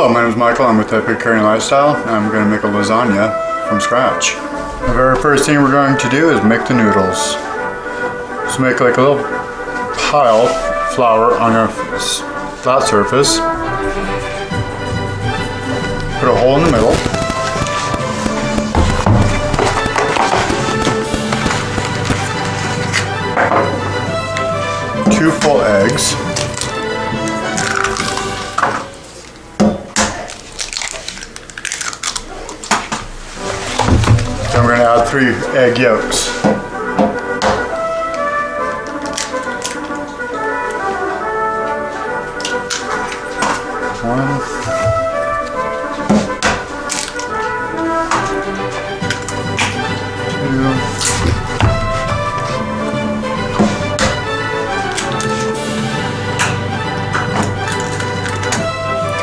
Hello, my name is Michael. I'm with Epic Caring Lifestyle, and I'm going to make a lasagna from scratch. The very first thing we're going to do is make the noodles. So make like a little pile of flour on a flat surface. Put a hole in the middle. Two full eggs. Then we're going to add 3 egg yolks. One.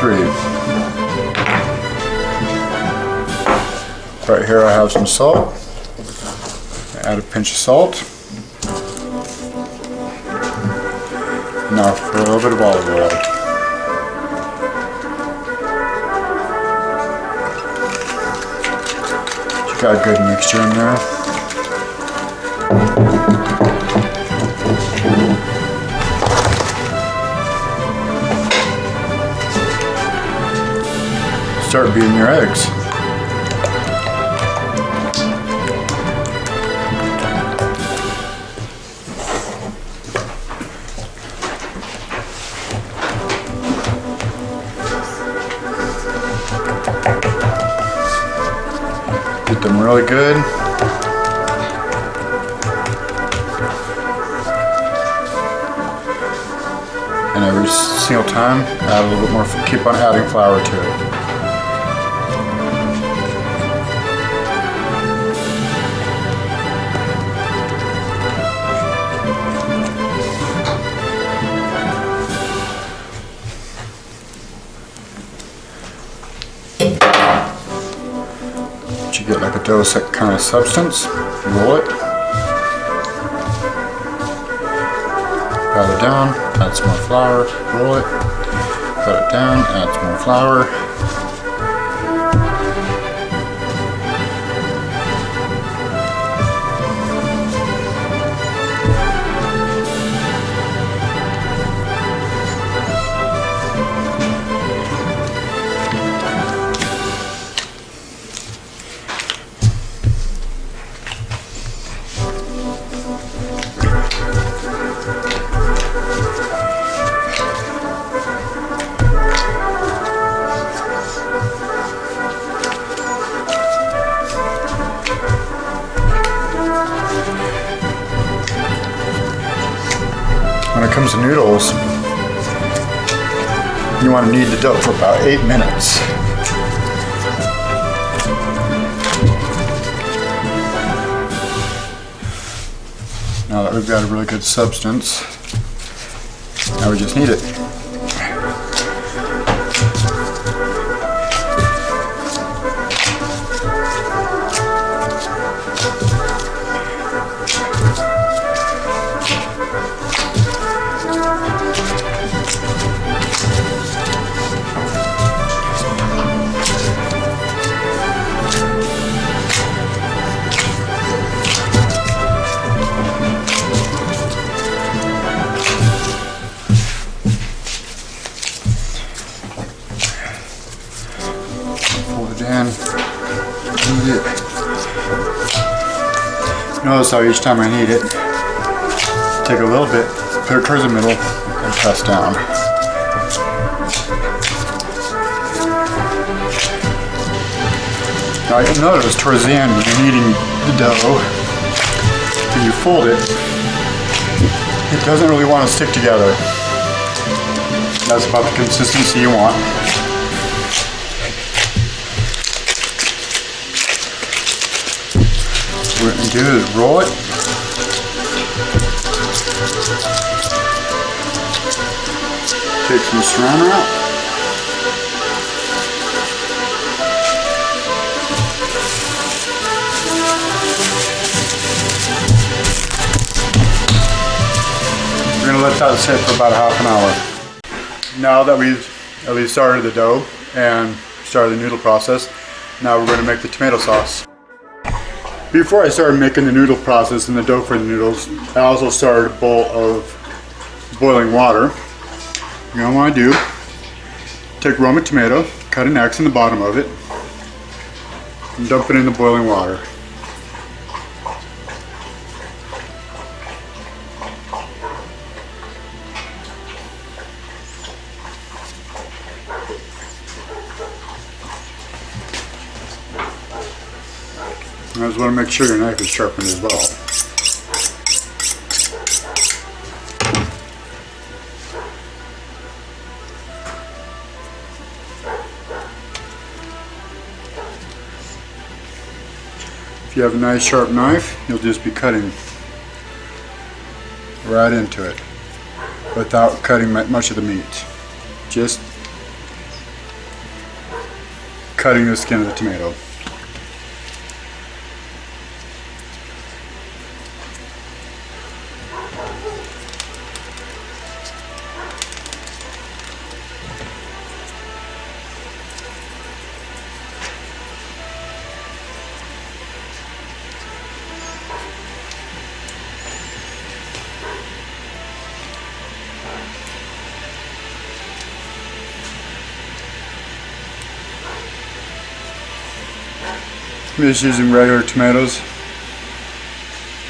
2. 3. Right here I have some salt. Add a pinch of salt. Now for a little bit of olive oil. You got a good mixture in there. Start beating your eggs. Get them really good. And every single time, add a little bit more, keep on adding flour to it. You get like a dough kind of substance, roll it, pat it down, add some more flour, roll it, pat it down, add some more flour. When it comes to noodles, you want to knead the dough for about 8 minutes. Now that we've got a really good substance, now we just knead it. Fold it in, knead it. Notice how each time I knead it, take a little bit, put it towards the middle, and press down. Now you'll notice towards the end when you're kneading the dough, when you fold it, it doesn't really want to stick together. That's about the consistency you want. What we're going to do is roll it. Take some saran wrap. We're going to let that sit for about half an hour. Now that we've at least started the dough, and started the noodle process. Now we're going to make the tomato sauce. Before I started making the noodle process and the dough for the noodles, I also started a bowl of boiling water. You know what I do? Take Roma tomato, cut an X in the bottom of it, and dump it in the boiling water. I just want to make sure your knife is sharpened as well. If you have a nice sharp knife, you'll just be cutting right into it without cutting much of the meat. Just cutting the skin of the tomato. I'm just using regular tomatoes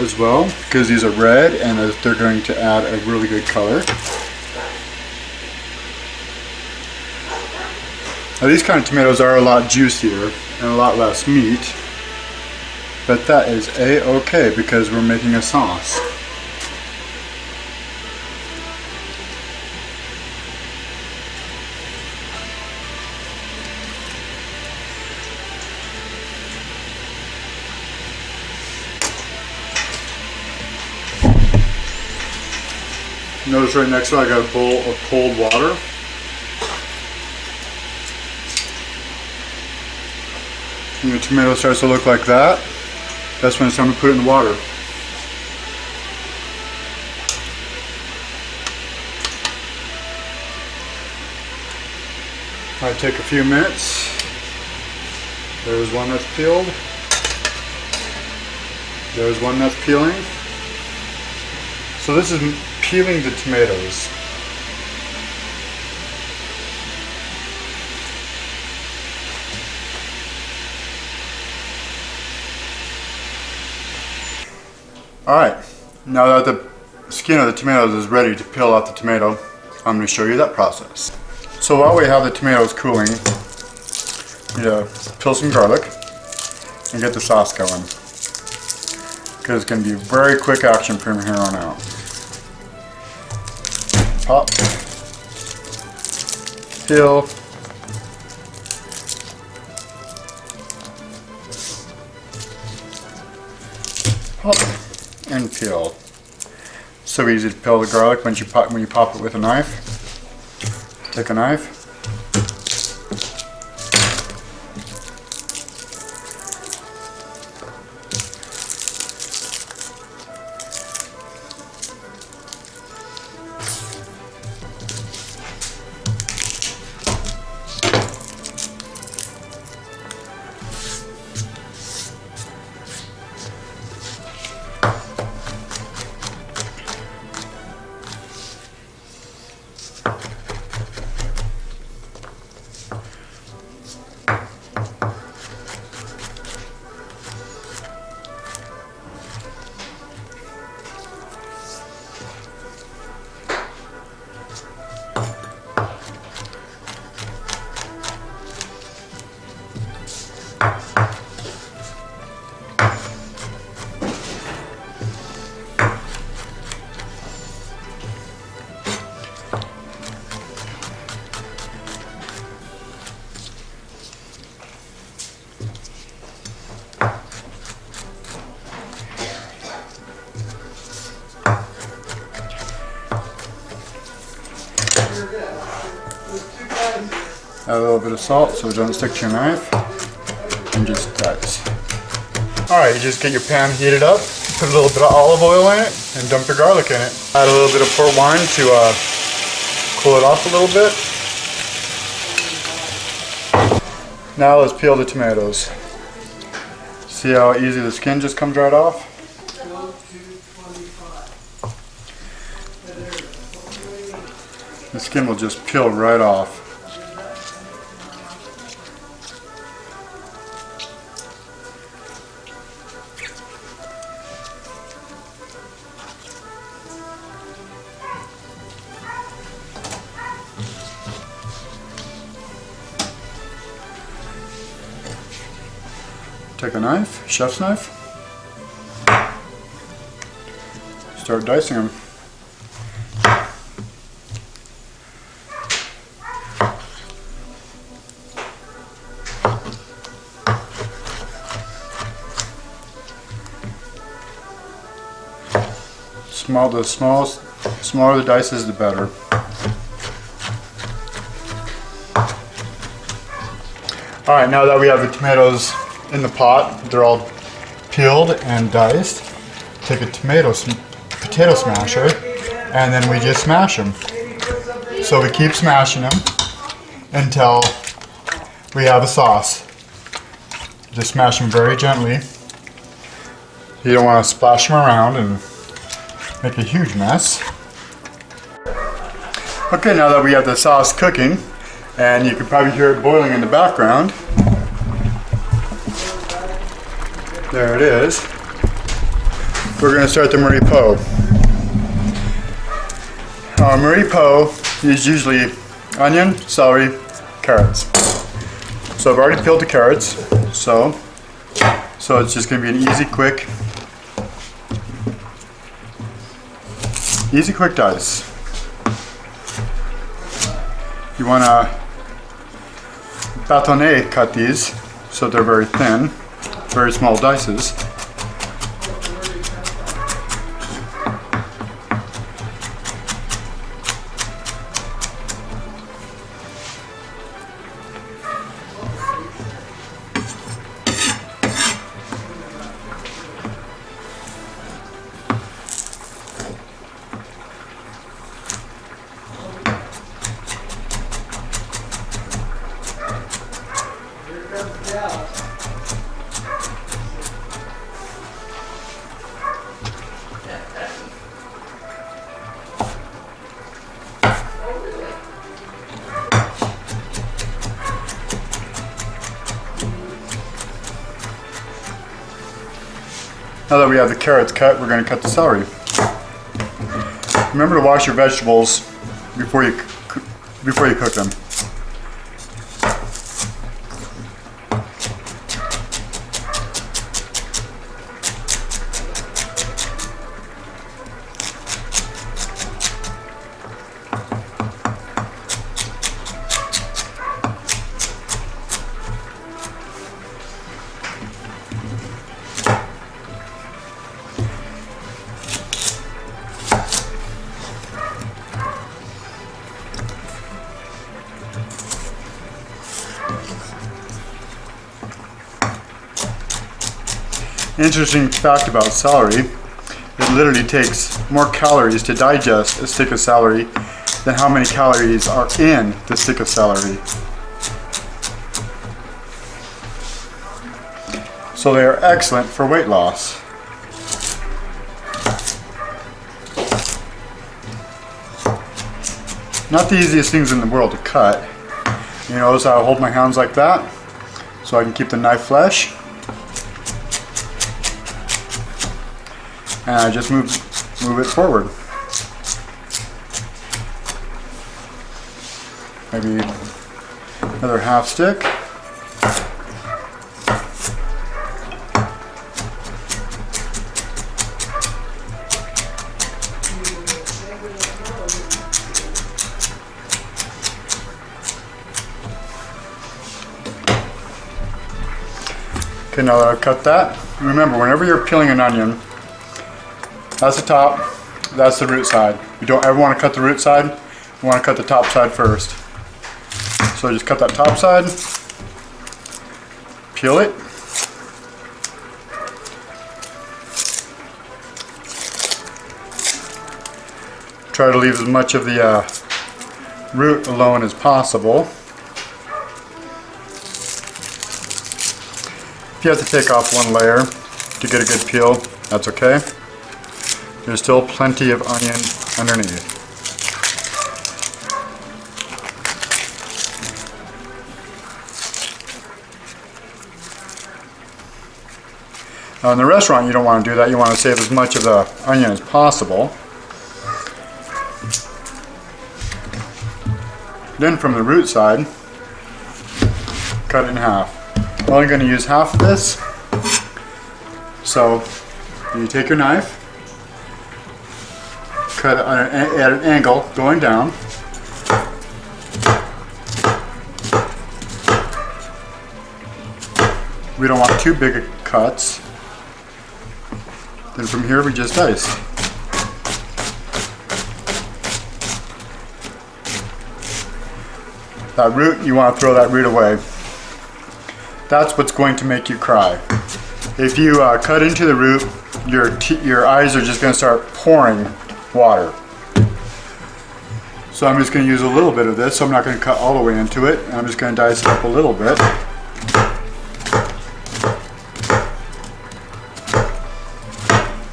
as well because these are red and they're going to add a really good color. Now these kind of tomatoes are a lot juicier and a lot less meat, but that is a-okay because we're making a sauce. Notice right next to it I got a bowl of cold water. When the tomato starts to look like that, that's when it's time to put it in the water. I take a few minutes. There's one that's peeled. There's one that's peeling. So this is peeling the tomatoes. Alright, now that the skin of the tomatoes is ready to peel out the tomato, I'm going to show you that process. So while we have the tomatoes cooling, peel some garlic and get the sauce going. Because it's going to be very quick action from here on out. Pop, peel, pop, and peel. So easy to peel the garlic when you pop it with a knife. Take a knife. Add a little bit of salt so it doesn't stick to your knife, and just touch. Alright, you just get your pan heated up, put a little bit of olive oil in it, and dump your garlic in it. Add a little bit of port wine to cool it off a little bit. Now let's peel the tomatoes. See how easy the skin just comes right off? The skin will just peel right off. Take a knife, chef's knife, start dicing them. Smaller the dices, the better. All right, now that we have the tomatoes in the pot, they're all peeled and diced. Take a potato smasher, and then we just smash them. So we keep smashing them until we have a sauce. Just smash them very gently. You don't want to splash them around and make a huge mess. Okay, now that we have the sauce cooking, and you can probably hear it boiling in the background. There it is. We're going to start the Marie Po. Marie Po is usually onion, celery, carrots. So I've already peeled the carrots, so it's just going to be an easy, quick dice. You want to bâtonnet cut these so they're very thin, very small dices. Now that we have the carrots cut, we're going to cut the celery. Remember to wash your vegetables before you cook them. Interesting fact about celery, it literally takes more calories to digest a stick of celery than how many calories are in the stick of celery. So they are excellent for weight loss. Not the easiest things in the world to cut. You notice how I hold my hands like that so I can keep the knife flush. And I just move it forward. Maybe another half stick. Okay, now that I've cut that, remember whenever you're peeling an onion, that's the top, that's the root side. You don't ever want to cut the root side, you want to cut the top side first. So just cut that top side, peel it, try to leave as much of the root alone as possible. If you have to take off one layer to get a good peel, that's okay. There's still plenty of onion underneath. Now in the restaurant you don't want to do that, you want to save as much of the onion as possible. Then from the root side, cut it in half. I'm only going to use half of this, so you take your knife, cut it at an angle going down. We don't want too big of cuts. Then from here we just dice. That root, you want to throw that root away. That's what's going to make you cry. If you cut into the root, your eyes are just going to start pouring water. So I'm just going to use a little bit of this, so I'm not going to cut all the way into it. I'm just going to dice it up a little bit.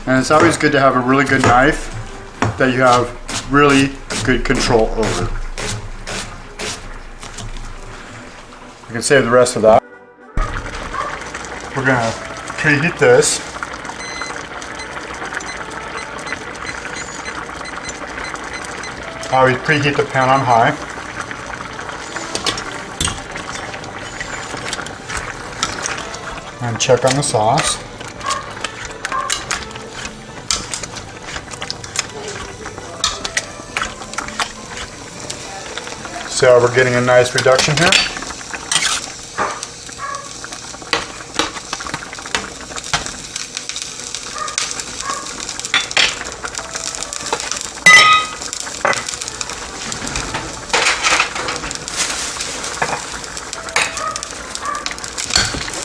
And it's always good to have a really good knife that you have really good control over. You can save the rest of that. We're going to preheat this. I always preheat the pan on high. And check on the sauce. See how we're getting a nice reduction here?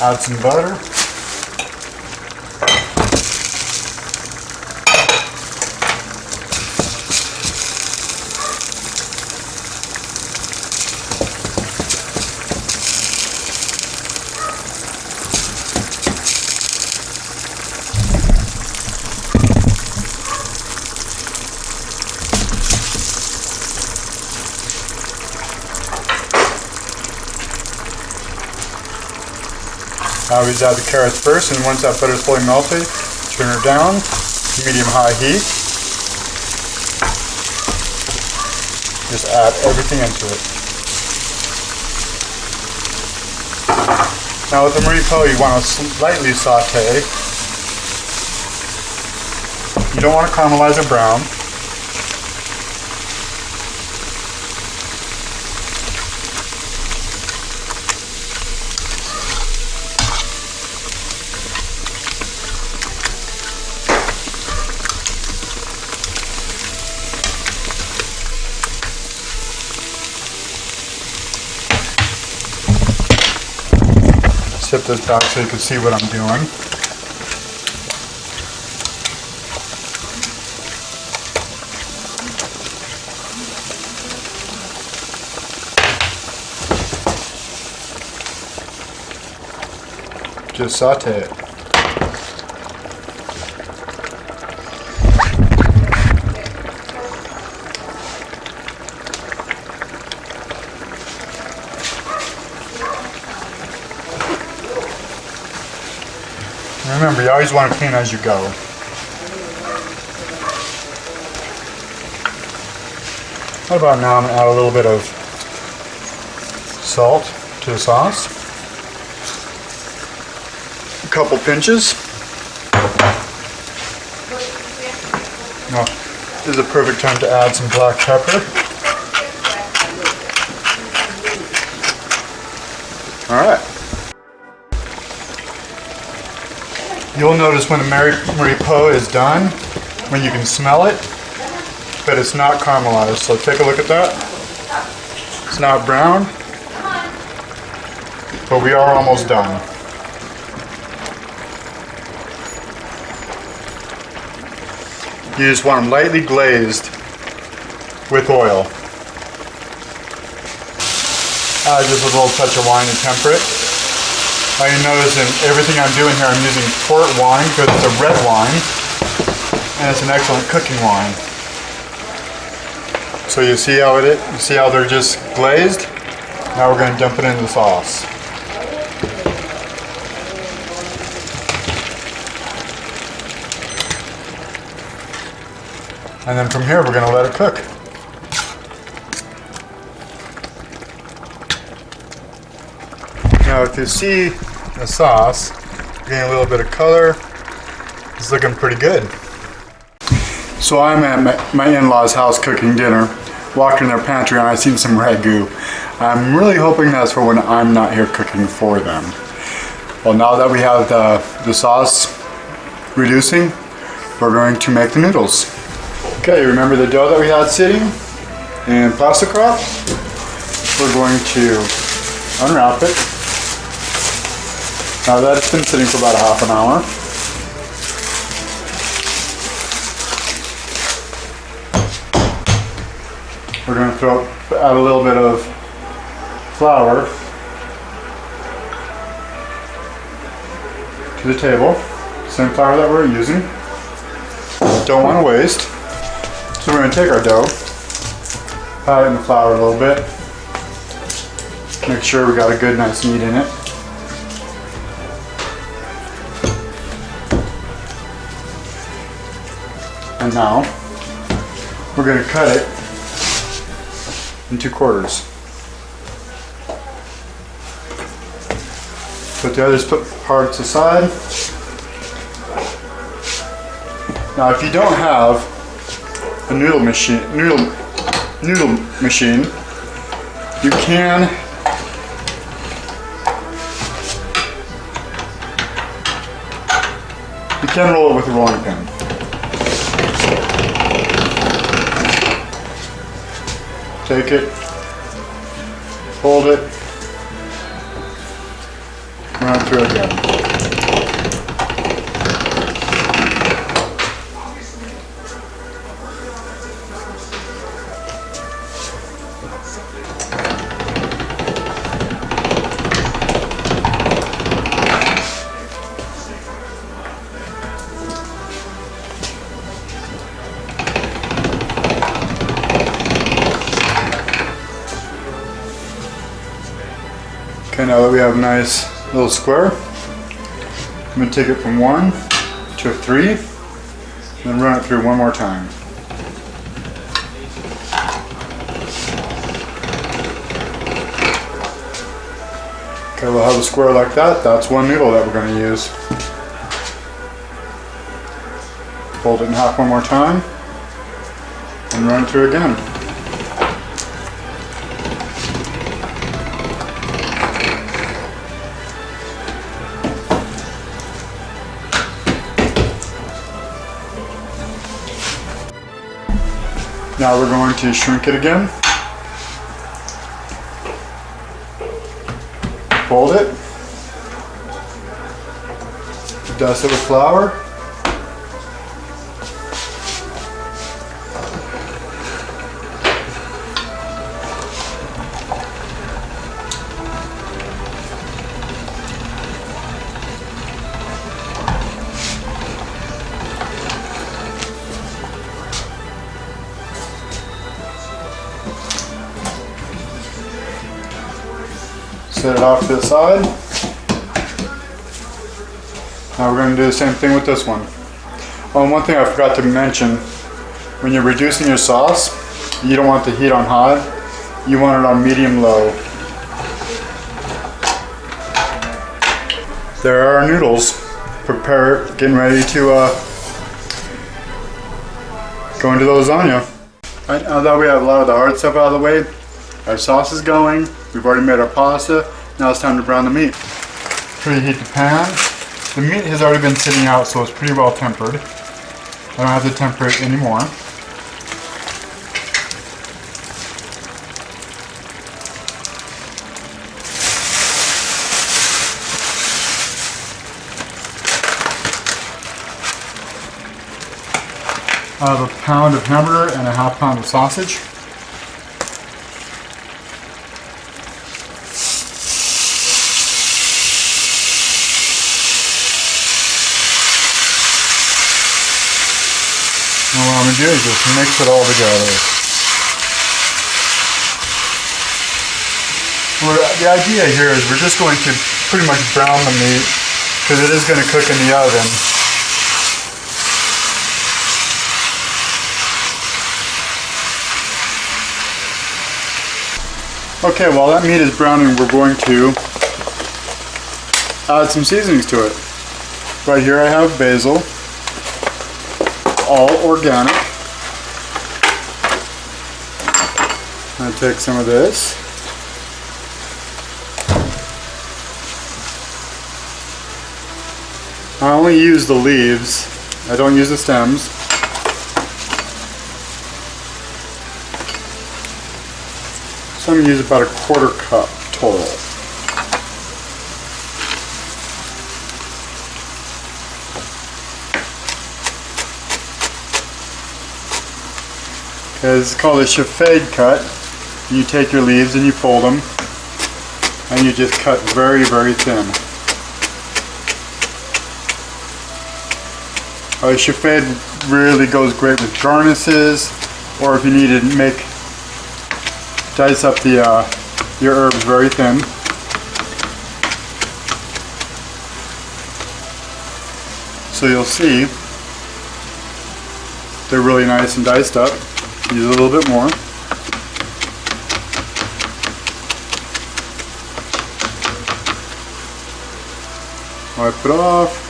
Add some butter. I always add the carrots first, and once that butter is fully melted, turn her down to medium-high heat. Just add everything into it. Now with the Marie Poe, you want to slightly saute. You don't want to caramelize or brown. Tip this back so you can see what I'm doing. Just saute it. Remember, you always want to clean as you go. What about now? I'm going to add a little bit of salt to the sauce. A couple pinches. Now, this is a perfect time to add some black pepper. Alright. You'll notice when the Marie Poe is done, when you can smell it, but it's not caramelized. So take a look at that. It's not brown, but we are almost done. You just want them lightly glazed with oil. Add just a little touch of wine to temper it. You notice in everything I'm doing here, I'm using port wine because it's a red wine and it's an excellent cooking wine. So you see how it is? You see how they're just glazed? Now we're going to dump it into the sauce. And then from here we're going to let it cook. Now if you see the sauce, getting a little bit of color, it's looking pretty good. So I'm at my in-laws' house cooking dinner. Walked in their pantry and I seen some ragu. I'm really hoping that's for when I'm not here cooking for them. Well, now that we have the sauce reducing, we're going to make the noodles. Okay, remember the dough that we had sitting in plastic wrap? We're going to unwrap it. Now that's been sitting for about a half an hour. We're going to add a little bit of flour to the table. Same flour that we're using. Don't want to waste. So we're going to take our dough, pat it in the flour a little bit. Make sure we got a good nice knead in it. And now we're going to cut it into quarters. Put the other parts aside. Now if you don't have a noodle machine, you can roll it with a rolling pin. Take it, hold it, run it through again. Okay, now that we have a nice little square, I'm going to take it from 1 to a 3, and then run it through one more time. Okay, we'll have a square like that. That's one noodle that we're going to use. Fold it in half one more time, and run it through again. Now we're going to shrink it again. Fold it. Dust it with flour. Set it off to the side. Now we're going to do the same thing with this one. Oh, and one thing I forgot to mention, when you're reducing your sauce, you don't want the heat on high, you want it on medium-low. There are our noodles, getting ready to go into the lasagna. Right, now that we have a lot of the hard stuff out of the way, our sauce is going. We've already made our pasta. Now it's time to brown the meat. Preheat the pan. The meat has already been sitting out, so it's pretty well tempered. I don't have to temper it anymore. I have a pound of hamburger and a half pound of sausage. And what I'm going to do is just mix it all together. The idea here is we're just going to pretty much brown the meat because it is going to cook in the oven. Okay, while that meat is browning, we're going to add some seasonings to it. Right here I have basil, all organic. I'm going to take some of this. I only use the leaves, I don't use the stems. So I'm going to use about a quarter cup total. Okay, this is called a chiffade cut. You take your leaves and you fold them, and you just cut very, very thin. Chiffade really goes great with garnishes, or if you need to dice up your herbs very thin. So you'll see they're really nice and diced up. Use a little bit more. Wipe it off.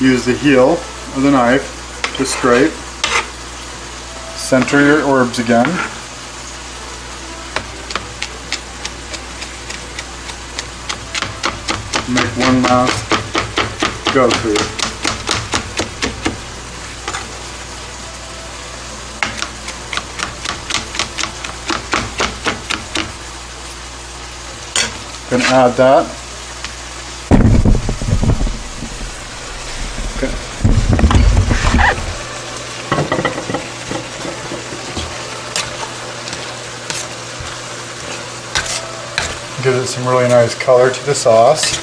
Use the heel of the knife to scrape. Center your herbs again. Make one last go through. Gonna add that. Gives it some really nice color to the sauce.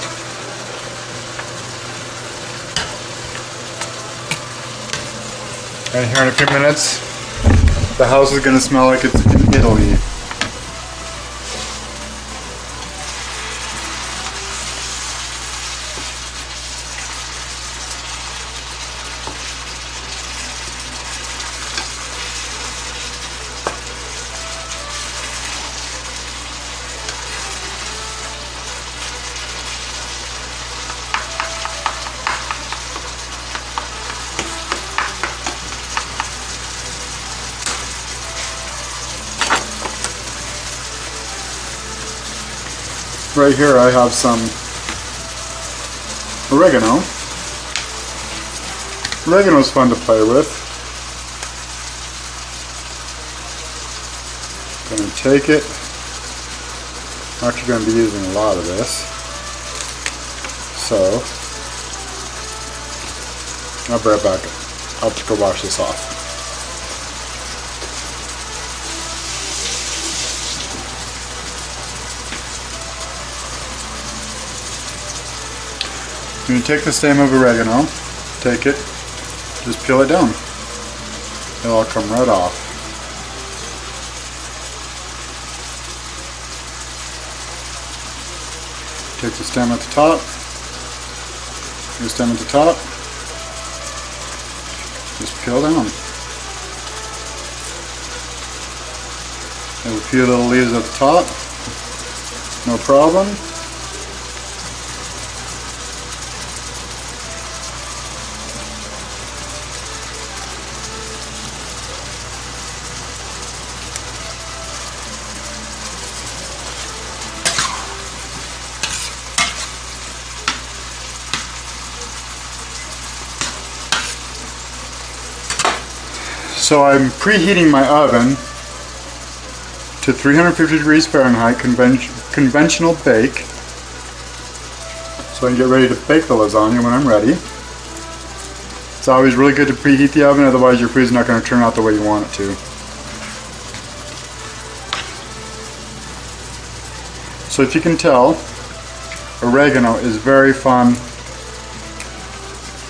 And here in a few minutes, the house is going to smell like it's in Italy. Right here I have some oregano. Oregano is fun to play with. Going to take it. I'm actually going to be using a lot of this. So, I'll be right back. I'll have to go wash this off. You're going to take the stem of oregano, take it, just peel it down. It'll all come right off. Take the stem at the top, the stem at the top, just peel down. There's a few little leaves at the top, no problem. So I'm preheating my oven to 350 degrees Fahrenheit, conventional bake, so I can get ready to bake the lasagna when I'm ready. It's always really good to preheat the oven, otherwise your food's not going to turn out the way you want it to. So if you can tell, oregano is very fun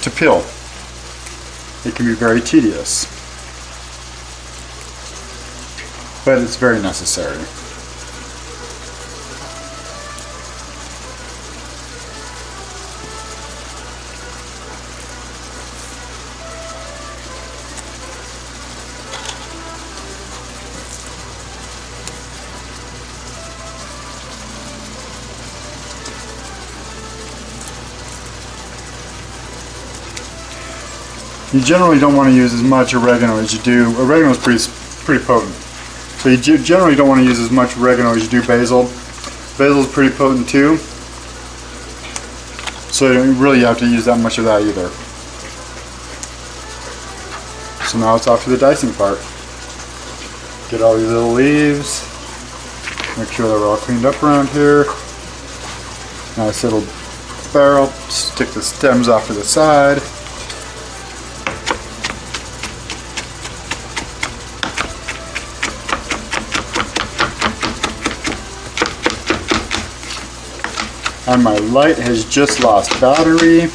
to peel. it can be very tedious. But it's very necessary. You generally don't want to use as much oregano as you do. Oregano is pretty potent. So you generally don't want to use as much oregano as you do basil. Basil is pretty potent too. So you don't really have to use that much of that either. So now it's off to the dicing part. Get all these little leaves. Make sure they're all cleaned up around here. Nice little barrel. Stick the stems off to the side. And my light has just lost battery.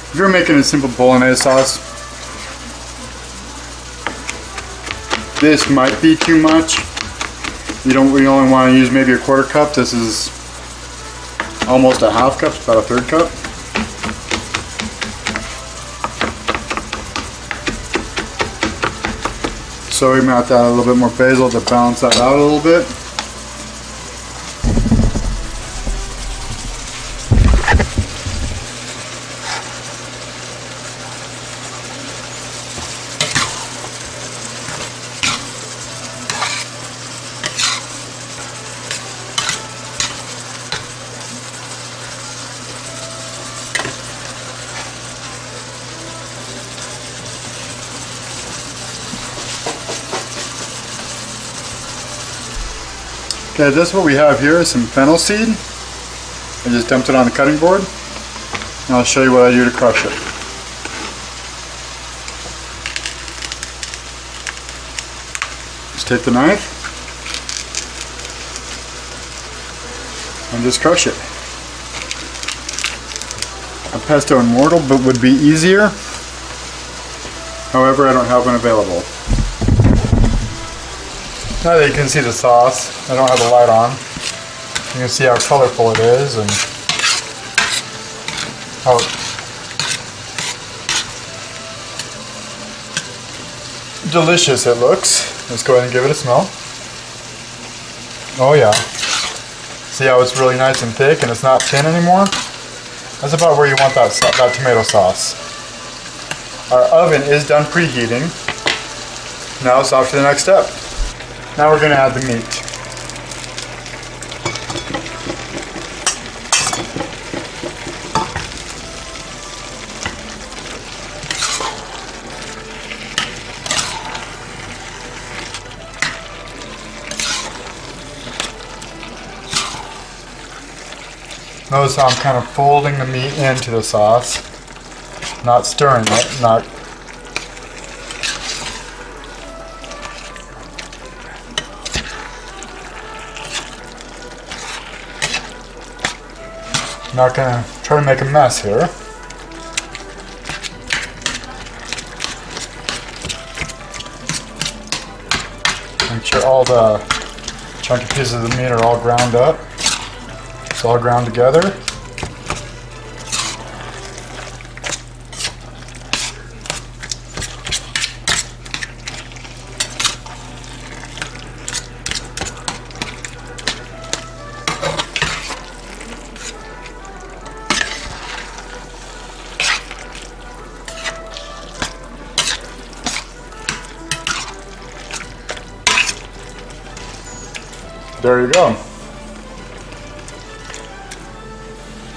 If you're making a simple bolognese sauce, this might be too much. You only want to use maybe a 1/4 cup. This is almost a 1/2 cup, it's about a 1/3 cup. So we might add a little bit more basil to balance that out a little bit. Okay, this is what we have here is some fennel seed. I just dumped it on the cutting board. And I'll show you what I do to crush it. Just take the knife and just crush it. A pesto and mortar would be easier. However, I don't have one available. Now that you can see the sauce, I don't have the light on. You can see how colorful it is and how delicious it looks. Let's go ahead and give it a smell. Oh yeah. See how it's really nice and thick and it's not thin anymore? That's about where you want that tomato sauce. Our oven is done preheating. Now it's off to the next step. Now we're going to add the meat. Notice how I'm kind of folding the meat into the sauce, not stirring it, not going to try to make a mess here. Make sure all the chunky pieces of the meat are all ground up. It's all ground together. There you go.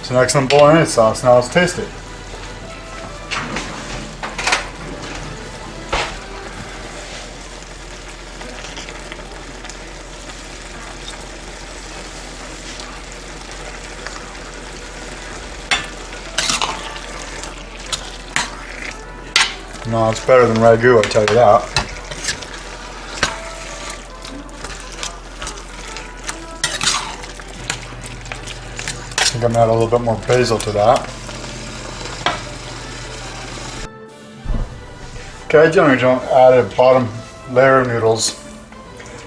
It's an excellent bolognese sauce. Now let's taste it. No, it's better than ragu, I tell you that. I think I'm gonna add a little bit more basil to that. Okay, I generally don't add a bottom layer of noodles.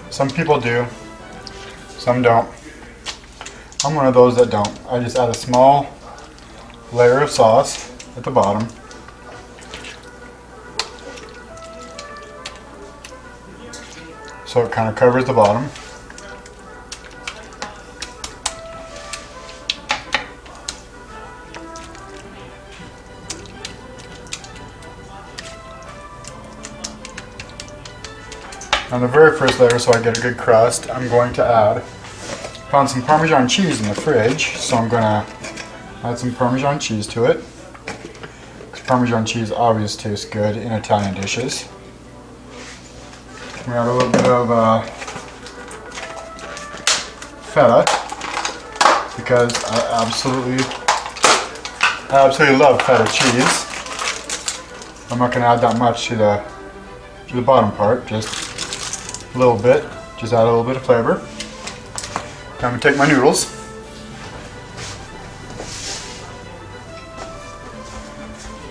Some people do, some don't. I'm one of those that don't. I just add a small layer of sauce at the bottom. So it kind of covers the bottom. On the very first layer, so I get a good crust, I'm going to add, found some Parmesan cheese in the fridge, so I'm going to add some Parmesan cheese to it. Because Parmesan cheese always tastes good in Italian dishes. We add a little bit of feta, because I absolutely love feta cheese. I'm not going to add that much to the bottom part, just a little bit, just add a little bit of flavor. Now I'm going to take my noodles.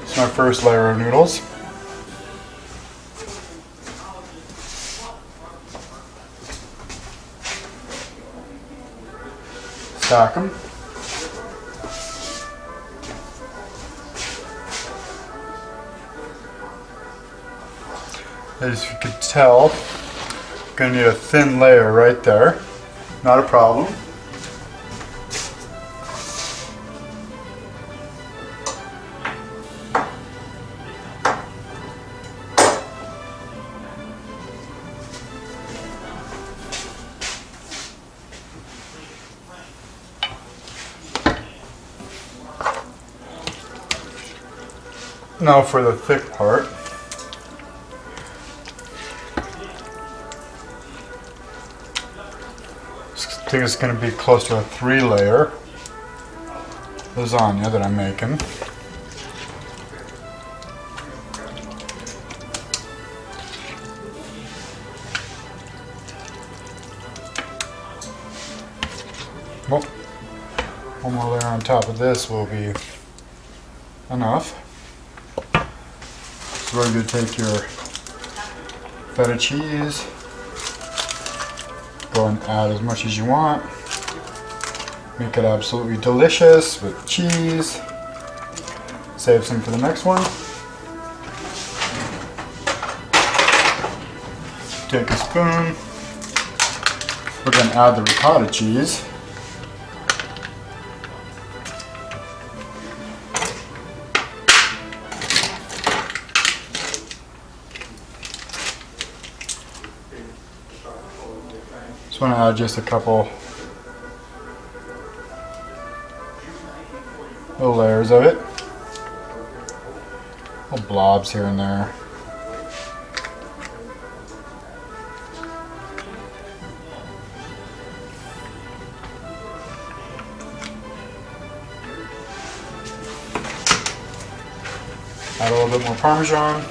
This is my first layer of noodles. Stack them. As you can tell, I'm going to need a thin layer right there. Not a problem. Now for the thick part. I think it's going to be close to a 3-layer lasagna that I'm making. Well, one more layer on top of this will be enough. So we're going to take your feta cheese, go and add as much as you want. Make it absolutely delicious with cheese. Save some for the next one. Take a spoon. We're going to add the ricotta cheese. Just want to add just a couple little layers of it. Little blobs here and there. Add a little bit more Parmesan.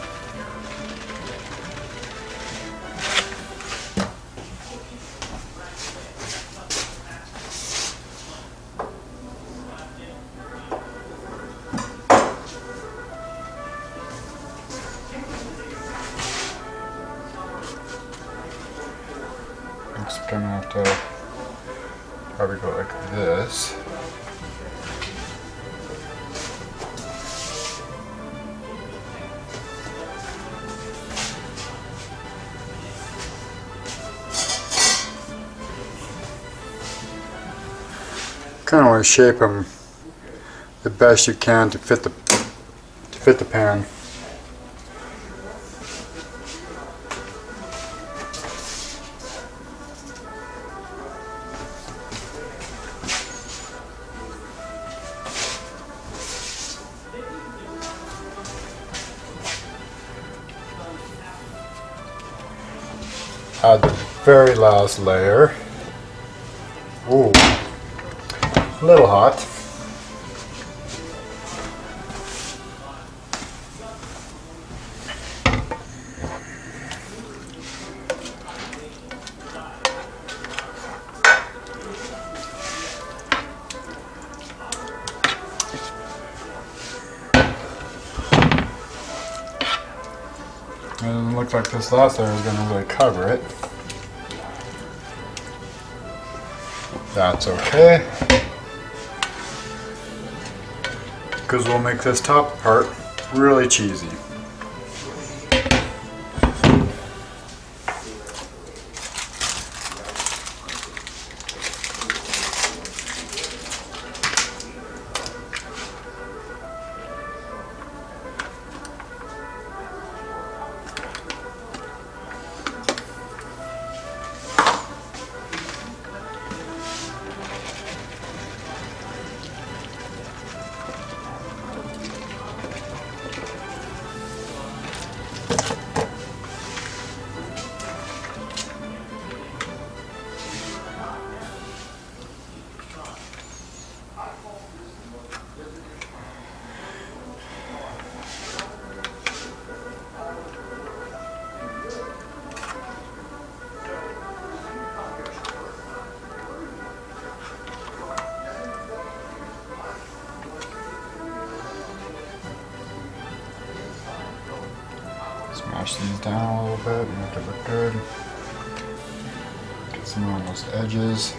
Looks like I'm gonna have to probably go like this. Kind of want to shape them the best you can to fit the pan. add the very last layer. Ooh, a little hot. It doesn't look like this last layer is going to really cover it. That's okay, because we'll make this top part really cheesy. Smash these down a little bit, make it look good. Get some on those edges.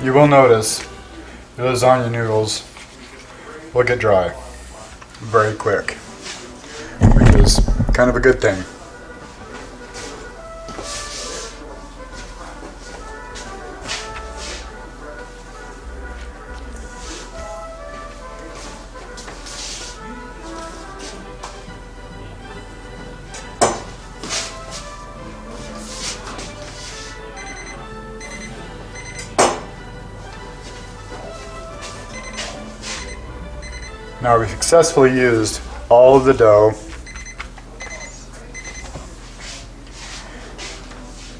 You will notice the lasagna noodles will get dry very quick, which is kind of a good thing. Now we've successfully used all of the dough.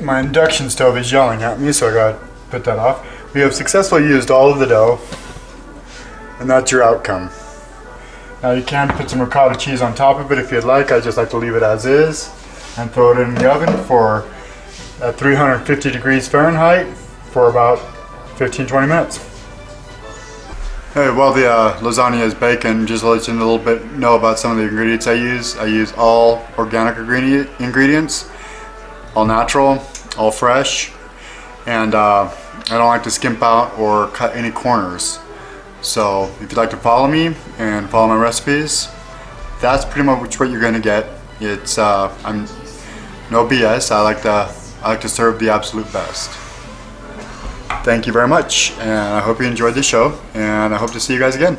My induction stove is yelling at me, so I gotta put that off. We have successfully used all of the dough, and that's your outcome. Now you can put some ricotta cheese on top of it if you'd like. I just like to leave it as is and throw it in the oven for at 350 degrees Fahrenheit for about 15-20 minutes. Hey, while the lasagna is baking, just to let you know about some of the ingredients I use. I use all organic ingredients, all natural, all fresh, and I don't like to skimp out or cut any corners. So if you'd like to follow me and follow my recipes, that's pretty much what you're going to get. It's I'm no BS. I like to serve the absolute best. Thank you very much, and I hope you enjoyed the show, and I hope to see you guys again.